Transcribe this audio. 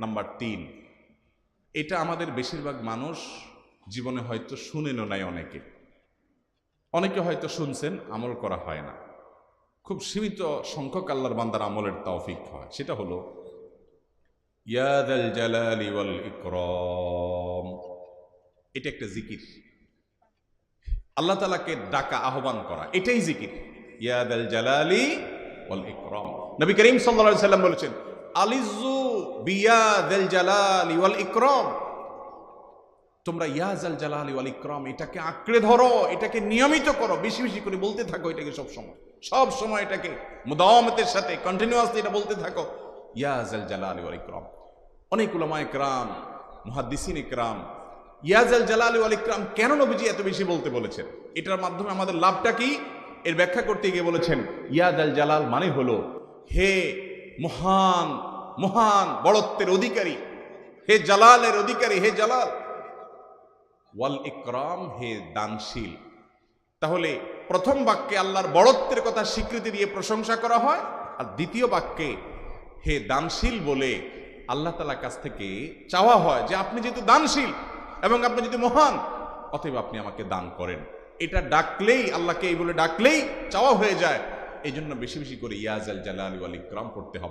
Number 3, এটা আমাদের বেশিরভাগ মানুষ জীবনে হয়তো শুনেনও নাই, অনেকে হয়তো শুনছেন, আমল করা হয় না। খুব সীমিত সংখ্যক আল্লাহর বান্দার আমলের তৌফিক হয়। সেটা হলো ইয়া যাল জালালি ওয়াল ইকরাম। এটা একটা জিকির, আল্লাহ তাআলাকে ডাকা, আহ্বান করা, এটাই জিকির। ইয়া যাল জালালি ওয়াল ইকরাম। নবী করিম সাল্লাল্লাহু আলাইহি সাল্লাম বলেছেন, আলিজু বিয়া যাল জালালি ওয়াল ইকরাম। তোমরা ইয়া যাল জালালি ওয়াল ইকরাম এটাকে আঁকড়ে ধরো, এটাকে নিয়মিত করো, বেশি বেশি করে বলতে থাকো এটাকে, সব সময় এটাকে মুদাওয়ামাতের সাথে কন্টিনিউয়াসলি এটা বলতে থাকো, ইয়া যাল জালালি ওয়াল ইকরাম। অনেক উলামায়ে কেরাম, মুহাদ্দিসিনে কেরাম ইয়া যাল জালালি ওয়াল ইকরাম কেন নবীজি এত বেশি বলতে বলেছেন, এটার মাধ্যমে আমাদের লাভটা কি, এর ব্যাখ্যা করতে গিয়ে বলেছেন ইয়া যাল জালাল মানে হলো হে মহান, মহান বড়ত্বের অধিকারী, হে জালালের অধিকারী, হে জালাল। ওয়াল ইকরাম, হে দানশীল। তাহলে প্রথম বাক্যে আল্লাহর বড়ত্বের কথা স্বীকৃতি দিয়ে প্রশংসা করা হয়, আর দ্বিতীয় বাক্যে হে দানশীল বলে আল্লাহ তাআলার কাছ থেকে চাওয়া হয় যে আপনি যেহেতু দানশীল এবং আপনি যদি মহান, অতএব আপনি আমাকে দান করেন। এটা ডাকলেই, আল্লাহকে এই বলে ডাকলেই চাওয়া হয়ে যায়। এই জন্য বেশি বেশি করে ইয়া যাল জালালি ওয়াল ইকরাম পড়তে হবে।